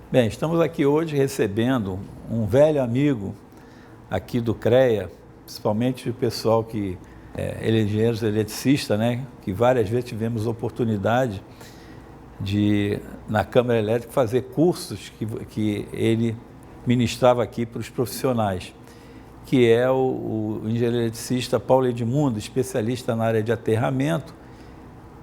Bem, estamos aqui hoje recebendo um velho amigo aqui do CREA, principalmente o pessoal que ele é engenheiro eletricista, né? Que várias vezes tivemos oportunidade de, na Câmara Elétrica, fazer cursos que ele ministrava aqui para os profissionais, que é o engenheiro eletricista Paulo Edmundo, especialista na área de aterramento,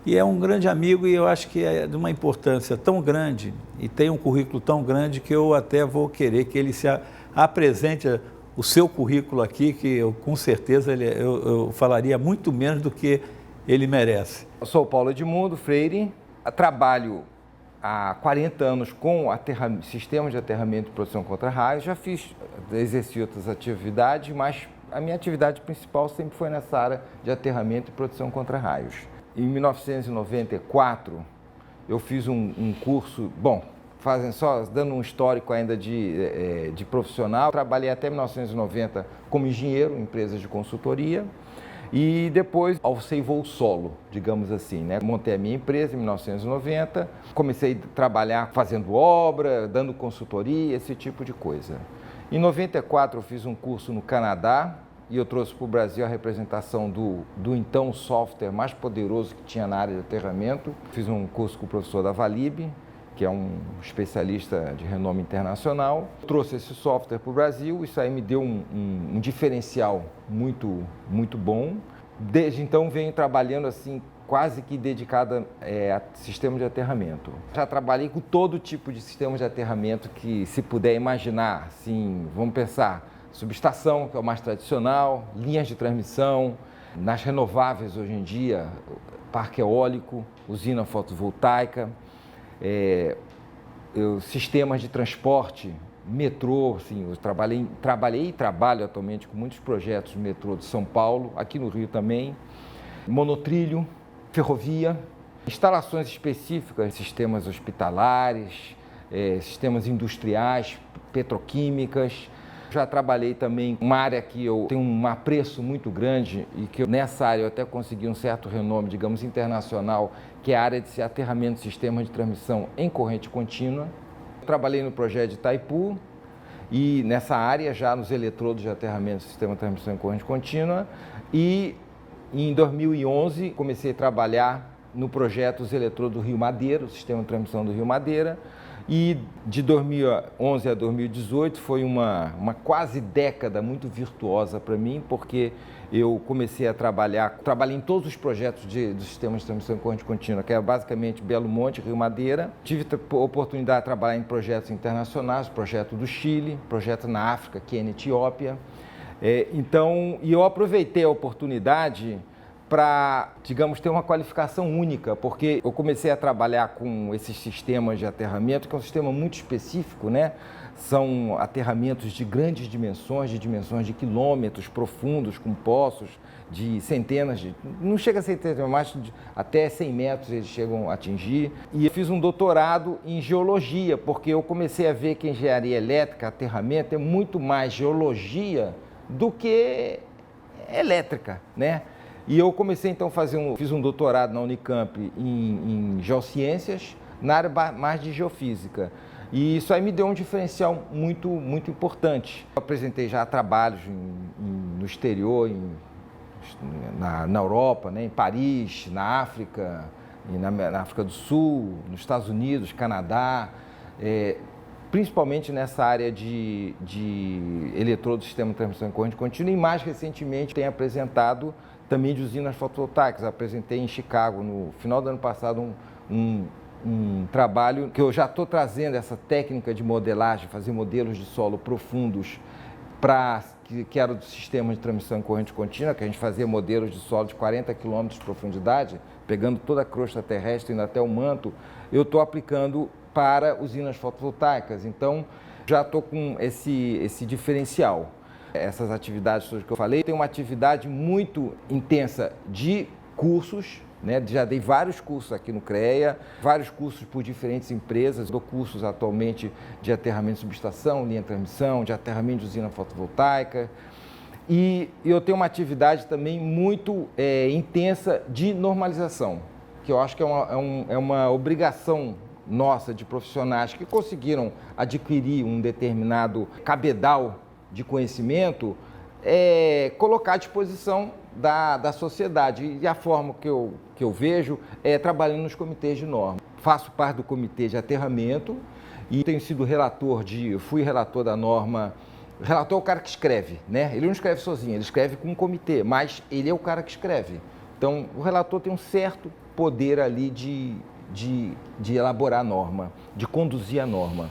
e é um grande amigo e eu acho que é de uma importância tão grande e tem um currículo tão grande que eu até vou querer que ele se apresente o seu currículo aqui, que eu com certeza eu falaria muito menos do que ele merece. Eu sou o Paulo Edmundo Freire, trabalho há 40 anos com sistemas de aterramento e proteção contra raios, já exerci outras atividades, mas a minha atividade principal sempre foi nessa área de aterramento e proteção contra raios. Em 1994, eu fiz um curso, só dando um histórico ainda de profissional. Trabalhei até 1990 como engenheiro em empresas de consultoria e depois alcei voo solo, digamos assim, né? Montei a minha empresa em 1990, comecei a trabalhar fazendo obra, dando consultoria, esse tipo de coisa. Em 94 eu fiz um curso no Canadá, e eu trouxe para o Brasil a representação do então software mais poderoso que tinha na área de aterramento. Fiz um curso com o professor da Valib, que é um especialista de renome internacional. Trouxe esse software para o Brasil, isso aí me deu um diferencial muito bom. Desde então venho trabalhando assim, quase que dedicada a sistemas de aterramento. Já trabalhei com todo tipo de sistemas de aterramento que se puder imaginar, assim, vamos pensar, subestação, que é o mais tradicional, linhas de transmissão, nas renováveis hoje em dia, parque eólico, usina fotovoltaica, sistemas de transporte, metrô, assim, eu trabalhei e trabalho atualmente com muitos projetos de metrô de São Paulo, aqui no Rio também, monotrilho, ferrovia, instalações específicas, sistemas hospitalares, sistemas industriais, petroquímicas. Já trabalhei também uma área que eu tenho um apreço muito grande e que nessa área eu até consegui um certo renome, digamos, internacional, que é a área de aterramento de sistemas de transmissão em corrente contínua. Trabalhei no projeto de Itaipu e nessa área já nos eletrodos de aterramento de sistema de transmissão em corrente contínua e em 2011 comecei a trabalhar no projeto Os Eletrodos do Rio Madeira, o sistema de transmissão do Rio Madeira. E de 2011 a 2018 foi uma quase década muito virtuosa para mim, porque eu comecei a trabalhei em todos os projetos dos sistemas de transmissão em corrente contínua, que é basicamente Belo Monte, Rio Madeira. Tive a oportunidade de trabalhar em projetos internacionais, projeto do Chile, projeto na África, que é na Etiópia. E eu aproveitei a oportunidade para, digamos, ter uma qualificação única, porque eu comecei a trabalhar com esses sistemas de aterramento, que é um sistema muito específico, né? São aterramentos de grandes dimensões, de quilômetros profundos, com poços de centenas não chega a centenas, mas até 100 metros eles chegam a atingir. E eu fiz um doutorado em geologia, porque eu comecei a ver que engenharia elétrica, aterramento, é muito mais geologia do que elétrica, né? E eu comecei então fiz um doutorado na Unicamp em geociências, na área mais de geofísica. E isso aí me deu um diferencial muito importante. Eu apresentei já trabalhos no exterior, na Europa, né, em Paris, na África, na África do Sul, nos Estados Unidos, Canadá, principalmente nessa área de eletrodo do sistema de transmissão em corrente contínua e mais recentemente tenho apresentado também de usinas fotovoltaicas. Apresentei em Chicago, no final do ano passado, um trabalho que eu já estou trazendo essa técnica de modelagem, fazer modelos de solo profundos, que era do sistema de transmissão em corrente contínua, que a gente fazia modelos de solo de 40 km de profundidade, pegando toda a crosta terrestre, indo até o manto. Eu estou aplicando para usinas fotovoltaicas, então já estou com esse diferencial. Essas atividades todas que eu falei, tem uma atividade muito intensa de cursos, né? Já dei vários cursos aqui no CREA, vários cursos por diferentes empresas, dou cursos atualmente de aterramento de subestação, linha de transmissão, de aterramento de usina fotovoltaica. E eu tenho uma atividade também muito intensa de normalização, que eu acho que é uma obrigação nossa de profissionais que conseguiram adquirir um determinado cabedal de conhecimento, colocar à disposição da sociedade. E a forma que eu vejo é trabalhando nos comitês de norma. Faço parte do comitê de aterramento e tenho sido fui relator da norma. O relator é o cara que escreve, né? Ele não escreve sozinho, ele escreve com um comitê, mas ele é o cara que escreve. Então, o relator tem um certo poder ali de elaborar a norma, de conduzir a norma.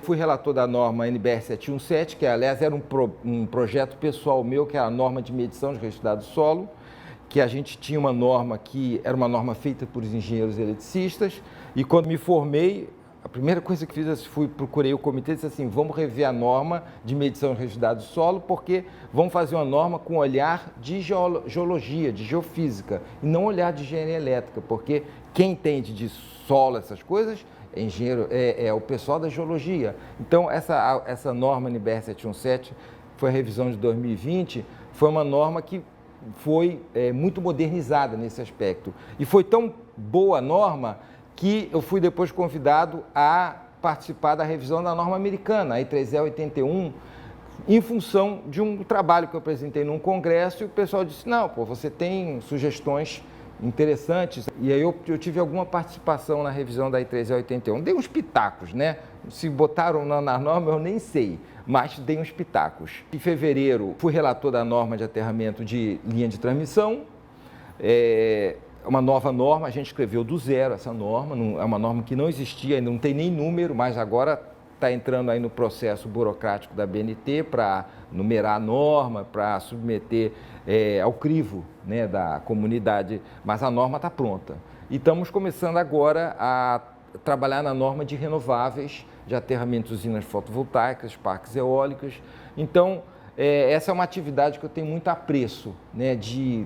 Fui relator da norma NBR 717, que aliás era um projeto pessoal meu, que era a norma de medição de registro do solo, que a gente tinha uma norma que era uma norma feita por engenheiros eletricistas, e quando me formei, a primeira coisa que fiz, procurei o comitê e disse assim, vamos rever a norma de medição de registro do solo, porque vamos fazer uma norma com olhar de geologia, de geofísica, e não olhar de engenharia elétrica, porque quem entende de solo, essas coisas, é o pessoal da geologia. Então, essa norma NBR 717, foi a revisão de 2020, foi uma norma que foi muito modernizada nesse aspecto. E foi tão boa a norma que eu fui depois convidado a participar da revisão da norma americana, a I3E81, em função de um trabalho que eu apresentei num congresso, e o pessoal disse, não, pô, você tem sugestões interessantes. E aí eu tive alguma participação na revisão da I3E81. Dei uns pitacos, né? Se botaram na norma, eu nem sei, mas dei uns pitacos. Em fevereiro, fui relator da norma de aterramento de linha de transmissão. Uma nova norma, a gente escreveu do zero essa norma, é uma norma que não existia, ainda não tem nem número, mas agora está entrando aí no processo burocrático da BNT para numerar a norma, para submeter ao crivo, né, da comunidade, mas a norma está pronta. E estamos começando agora a trabalhar na norma de renováveis, de aterramento de usinas fotovoltaicas, parques eólicos. Então, essa é uma atividade que eu tenho muito apreço, né, de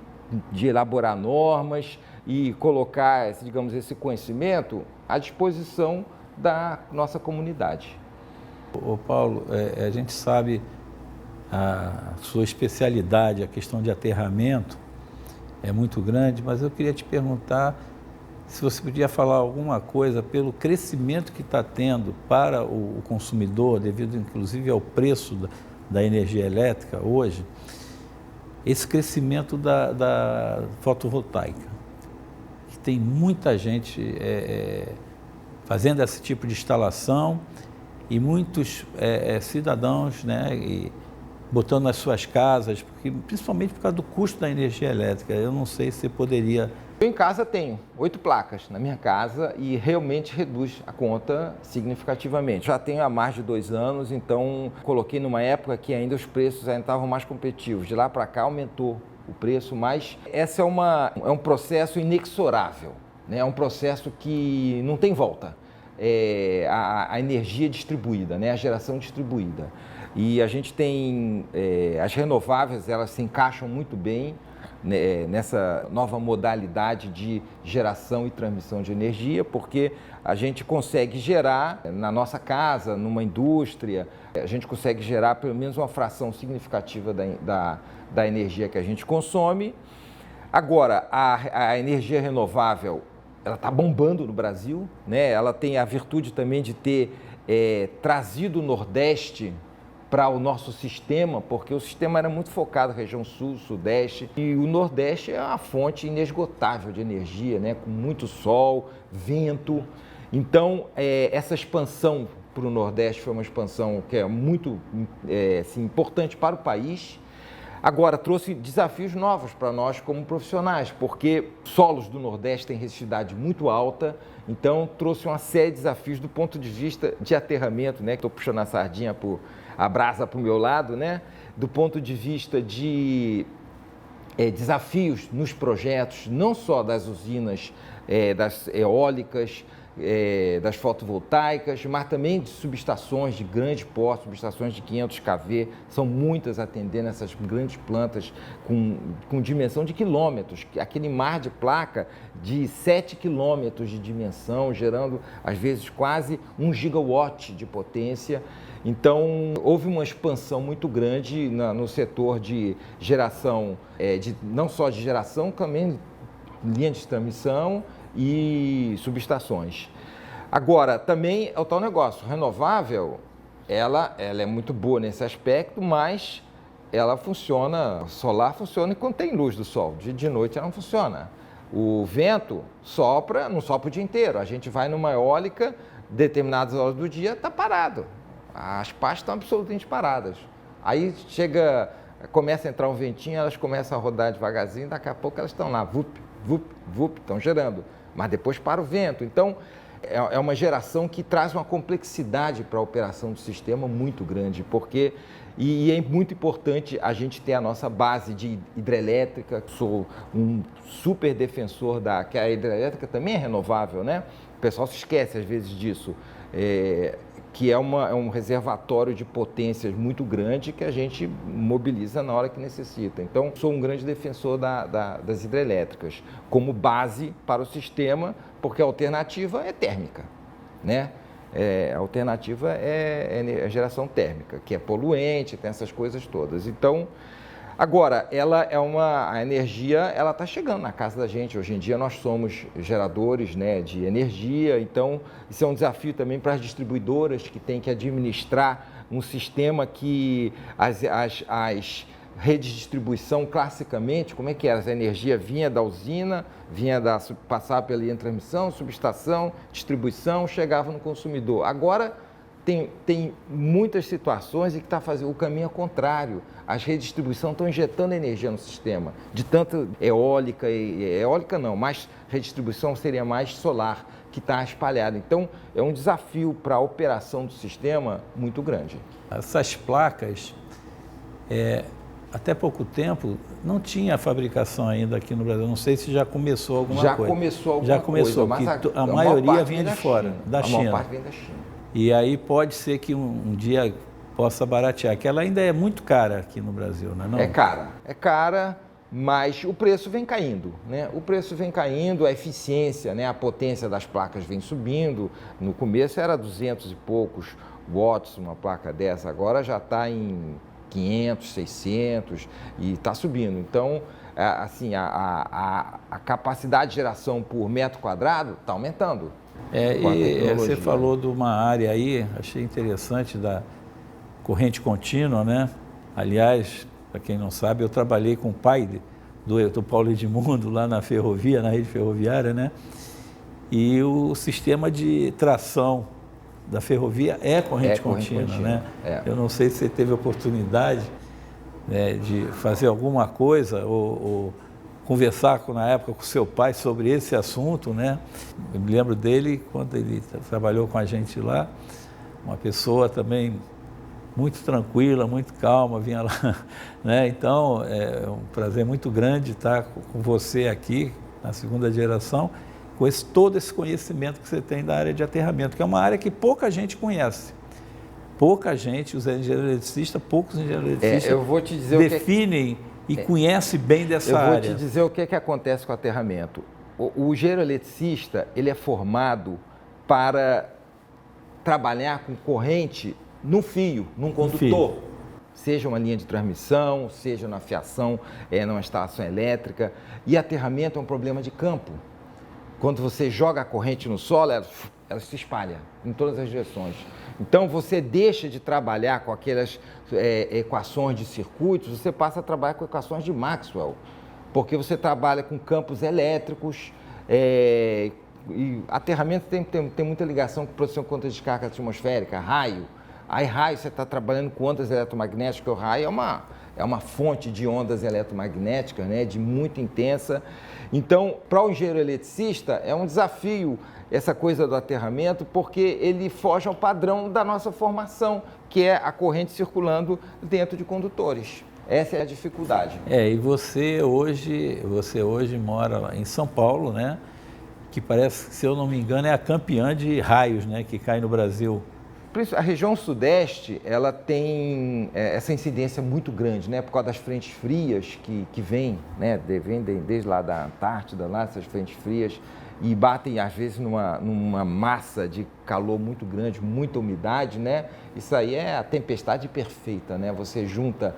elaborar normas e colocar, digamos, esse conhecimento à disposição da nossa comunidade. Ô Paulo, a gente sabe a sua especialidade, a questão de aterramento é muito grande, mas eu queria te perguntar se você podia falar alguma coisa pelo crescimento que está tendo para o consumidor, devido inclusive ao preço da energia elétrica hoje, esse crescimento da fotovoltaica, que tem muita gente fazendo esse tipo de instalação e muitos cidadãos, né, botando nas suas casas, principalmente por causa do custo da energia elétrica. Eu não sei se você poderia... Eu em casa tenho 8 placas na minha casa e realmente reduz a conta significativamente. Já tenho há mais de 2 anos, então coloquei numa época que ainda os preços ainda estavam mais competitivos. De lá para cá aumentou o preço, mas esse é um processo inexorável, né? É um processo que não tem volta. A energia distribuída, né? A geração distribuída. E a gente tem as renováveis, elas se encaixam muito bem, né, nessa nova modalidade de geração e transmissão de energia, porque a gente consegue gerar na nossa casa, numa indústria, a gente consegue gerar pelo menos uma fração significativa da energia que a gente consome. Agora, a energia renovável, ela está bombando no Brasil, né? Ela tem a virtude também de ter trazido o Nordeste para o nosso sistema, porque o sistema era muito focado na região sul, sudeste, e o Nordeste é uma fonte inesgotável de energia, né? Com muito sol, vento. Então, essa expansão para o Nordeste foi uma expansão que é muito assim, importante para o país. Agora, trouxe desafios novos para nós como profissionais, porque solos do Nordeste têm resistividade muito alta, então trouxe uma série de desafios do ponto de vista de aterramento, né? Estou puxando a sardinha, a brasa para o meu lado, né? Do ponto de vista de desafios nos projetos, não só das usinas, das eólicas, das fotovoltaicas, mas também de subestações de grande porte, subestações de 500 kV, são muitas atendendo essas grandes plantas com dimensão de quilômetros, aquele mar de placa de 7 quilômetros de dimensão, gerando às vezes quase 1 gigawatt de potência. Então, houve uma expansão muito grande no setor de geração, não só de geração, também linha de transmissão e subestações. Agora, também é o tal negócio, renovável, ela é muito boa nesse aspecto, mas ela funciona, solar funciona quando tem luz do sol, de noite ela não funciona. O vento sopra, não sopra o dia inteiro, a gente vai numa eólica, determinadas horas do dia está parado, as pás estão absolutamente paradas. Aí começa a entrar um ventinho, elas começam a rodar devagarzinho, daqui a pouco elas estão lá, vup, vup, vup, estão gerando, mas depois para o vento. Então, é uma geração que traz uma complexidade para a operação do sistema muito grande, porque e é muito importante a gente ter a nossa base de hidrelétrica. Sou um super defensor que a hidrelétrica também é renovável, né? O pessoal se esquece às vezes disso, que é um reservatório de potências muito grande que a gente mobiliza na hora que necessita. Então, sou um grande defensor das hidrelétricas como base para o sistema, porque a alternativa é térmica, né? A alternativa é a geração térmica, que é poluente, tem essas coisas todas. Então, agora, a energia, ela está chegando na casa da gente. Hoje em dia nós somos geradores, né, de energia, então isso é um desafio também para as distribuidoras que têm que administrar um sistema que as redes de distribuição, classicamente, como é que era? A energia vinha da usina, passava pela linha de transmissão, subestação, distribuição, chegava no consumidor. Agora, tem muitas situações em que está fazendo o caminho contrário. As redes de distribuição estão injetando energia no sistema, de tanto eólica não, mas redistribuição seria mais solar, que está espalhada. Então, é um desafio para a operação do sistema muito grande. Essas placas, até pouco tempo, não tinha fabricação ainda aqui no Brasil. Não sei se já começou alguma coisa. Já começou, mas que a maioria vinha de fora, da China. A maior parte vem da China. E aí pode ser que um dia possa baratear, que ela ainda é muito cara aqui no Brasil, não é não? É cara, mas o preço vem caindo, né? O preço vem caindo, a eficiência, né? A potência das placas vem subindo. No começo era 200 e poucos watts uma placa dessa, agora já está em 500, 600 e está subindo. Então, assim, a capacidade de geração por metro quadrado está aumentando. E você falou de uma área aí, achei interessante, da corrente contínua, né? Aliás, para quem não sabe, eu trabalhei com o pai do Paulo Edmundo lá na ferrovia, na rede ferroviária, né? E o sistema de tração da ferrovia é corrente contínua, né? Eu não sei se você teve oportunidade, né, de fazer alguma coisa ou conversar na época com seu pai sobre esse assunto, né? Eu me lembro dele quando ele trabalhou com a gente lá, uma pessoa também muito tranquila, muito calma, vinha lá, né? Então, é um prazer muito grande estar com você aqui, na segunda geração, com todo esse conhecimento que você tem da área de aterramento, que é uma área que pouca gente conhece. Pouca gente, os engenheiros eletricistas, poucos engenheiros eletricistas eu vou te dizer definem e conhecem bem dessa área. Eu vou te dizer o que acontece com o aterramento. O engenheiro eletricista, ele é formado para trabalhar com corrente no fio, num condutor. Seja uma linha de transmissão, seja na fiação, numa instalação elétrica. E aterramento é um problema de campo. Quando você joga a corrente no solo, ela se espalha em todas as direções. Então, você deixa de trabalhar com aquelas equações de circuitos, você passa a trabalhar com equações de Maxwell, porque você trabalha com campos elétricos, e aterramento tem muita ligação com produção de conta de descarga atmosférica, raio. Aí, raio, você está trabalhando com ondas eletromagnéticas, o raio é uma fonte de ondas eletromagnéticas, né, de muito intensa. Então, para o engenheiro eletricista, é um desafio essa coisa do aterramento, porque ele foge ao padrão da nossa formação, que é a corrente circulando dentro de condutores. Essa é a dificuldade. E você hoje mora lá em São Paulo, né? Que parece, se eu não me engano, é a campeã de raios, né, que cai no Brasil. A região sudeste, ela tem essa incidência muito grande, né? Por causa das frentes frias que vêm, né? Vêm desde lá da Antártida, lá, essas frentes frias, e batem, às vezes, numa massa de calor muito grande, muita umidade, né? Isso aí é a tempestade perfeita, né? Você junta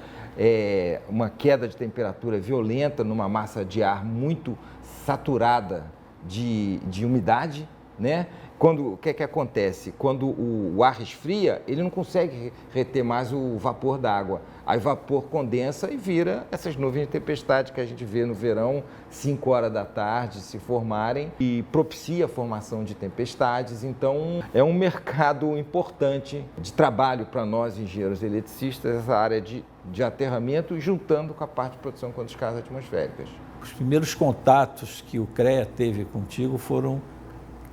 uma queda de temperatura violenta numa massa de ar muito saturada de umidade, né? O que acontece? Quando o ar esfria, ele não consegue reter mais o vapor d'água. Aí o vapor condensa e vira essas nuvens de tempestade que a gente vê no verão, 5 horas da tarde, se formarem e propicia a formação de tempestades. Então, é um mercado importante de trabalho para nós, engenheiros eletricistas, essa área de aterramento, juntando com a parte de proteção contra descargas atmosféricas. Os primeiros contatos que o CREA teve contigo foram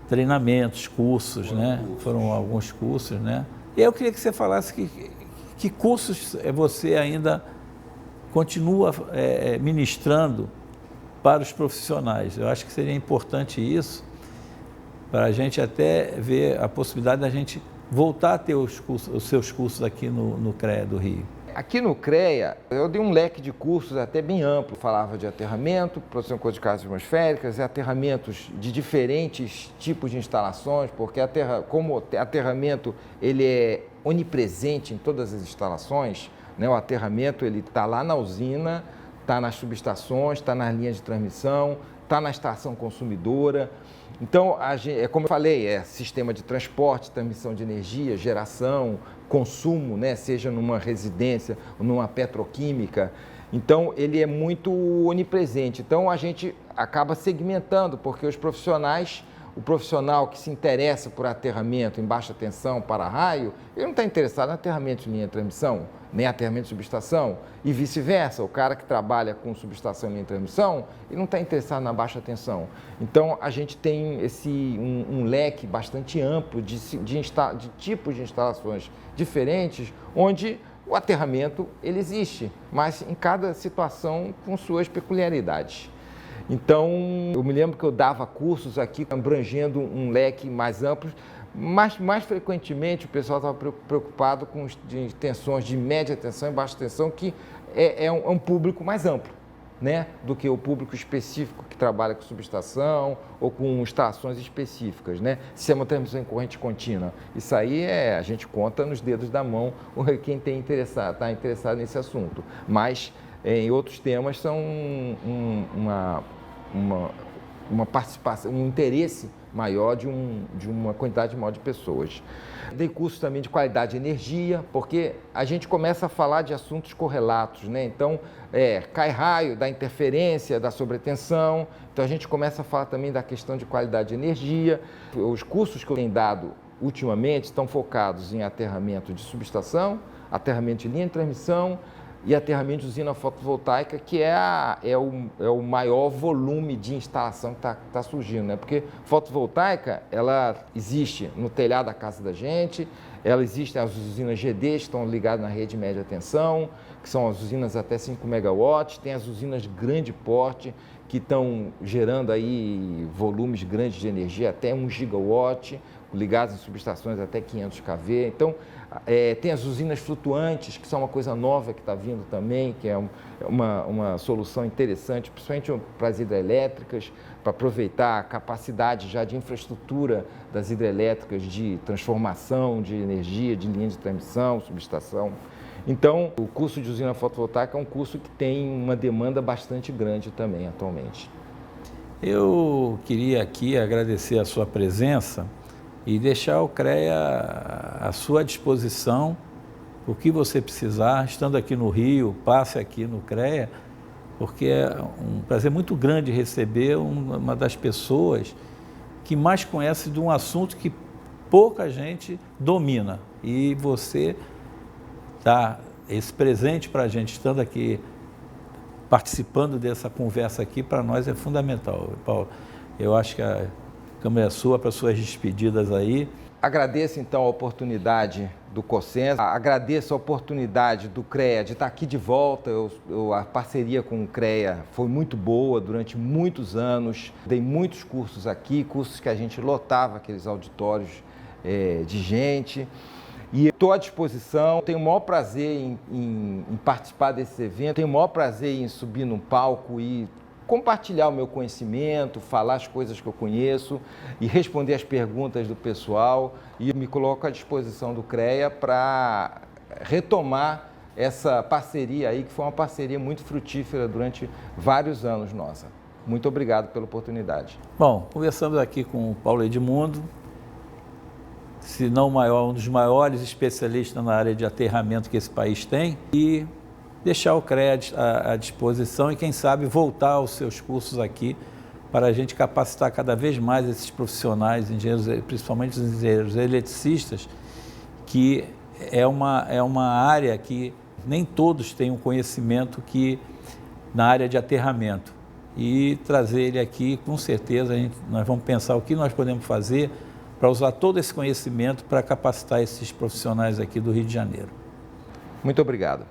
treinamentos, cursos, né? Foram alguns cursos, né? E eu queria que você falasse que cursos você ainda continua ministrando para os profissionais. Eu acho que seria importante isso, para a gente até ver a possibilidade da gente voltar a ter os seus cursos aqui no CREA do Rio. Aqui no CREA, eu dei um leque de cursos até bem amplo. Falava de aterramento, proteção contra descargas atmosféricas, aterramentos de diferentes tipos de instalações, porque como aterramento ele é onipresente em todas as instalações, né? O aterramento ele está lá na usina, está nas subestações, está nas linhas de transmissão, está na estação consumidora. Então, como eu falei, é sistema de transporte, transmissão de energia, geração, consumo, né? Seja numa residência ou numa petroquímica. Então, ele é muito onipresente. Então, a gente acaba segmentando, porque os profissionais, o profissional que se interessa por aterramento em baixa tensão, para-raio, ele não está interessado em aterramento de linha de transmissão, nem aterramento de subestação, e vice-versa. O cara que trabalha com subestação e linha de transmissão, ele não está interessado na baixa tensão. Então, a gente tem um leque bastante amplo de tipos de instalações diferentes, onde o aterramento ele existe, mas em cada situação com suas peculiaridades. Então, eu me lembro que eu dava cursos aqui abrangendo um leque mais amplo, mas mais frequentemente o pessoal estava preocupado com tensões de média tensão e baixa tensão, que é um público mais amplo, né, do que o público específico que trabalha com subestação ou com instalações específicas, né? Sistema de transmissão em corrente contínua. Isso aí a gente conta nos dedos da mão quem está interessado nesse assunto. Mas em outros temas são uma participação, um interesse maior de uma quantidade maior de pessoas. Dei curso também de qualidade de energia, porque a gente começa a falar de assuntos correlatos, né? Então, cai raio, da interferência, da sobretensão. Então, a gente começa a falar também da questão de qualidade de energia. Os cursos que eu tenho dado ultimamente estão focados em aterramento de subestação, aterramento de linha de transmissão e aterramento de usina fotovoltaica, que é o maior volume de instalação que está surgindo, né? Porque fotovoltaica, ela existe no telhado da casa da gente, ela existe as usinas GD, que estão ligadas na rede de média tensão, que são as usinas até 5 megawatts, tem as usinas de grande porte, que estão gerando aí volumes grandes de energia, até 1 gigawatt, ligadas em subestações até 500 kV. Então, tem as usinas flutuantes, que são uma coisa nova que está vindo também, que é uma solução interessante, principalmente para as hidrelétricas, para aproveitar a capacidade já de infraestrutura das hidrelétricas de transformação de energia, de linha de transmissão, subestação. Então, o curso de usina fotovoltaica é um curso que tem uma demanda bastante grande também atualmente. Eu queria aqui agradecer a sua presença e deixar o CREA à sua disposição, o que você precisar, estando aqui no Rio, passe aqui no CREA, porque é um prazer muito grande receber uma das pessoas que mais conhece de um assunto que pouca gente domina. E você dá esse presente para a gente, estando aqui, participando dessa conversa aqui, para nós é fundamental. Paulo, eu acho que a câmera é sua para suas despedidas aí. Agradeço então a oportunidade do COSENS, agradeço a oportunidade do CREA de estar aqui de volta. A parceria com o CREA foi muito boa durante muitos anos, dei muitos cursos aqui, cursos que a gente lotava aqueles auditórios de gente. E estou à disposição, tenho o maior prazer em participar desse evento, tenho o maior prazer em subir num palco e compartilhar o meu conhecimento, falar as coisas que eu conheço e responder as perguntas do pessoal. E me coloco à disposição do CREA para retomar essa parceria aí, que foi uma parceria muito frutífera durante vários anos nossa. Muito obrigado pela oportunidade. Bom, conversamos aqui com o Paulo Edmundo, se não o maior, um dos maiores especialistas na área de aterramento que esse país tem, e deixar o CREA à disposição e, quem sabe, voltar aos seus cursos aqui para a gente capacitar cada vez mais esses profissionais, engenheiros, principalmente os engenheiros eletricistas, que é uma área que nem todos têm um conhecimento na área de aterramento. E trazer ele aqui, com certeza, nós vamos pensar o que nós podemos fazer para usar todo esse conhecimento para capacitar esses profissionais aqui do Rio de Janeiro. Muito obrigado.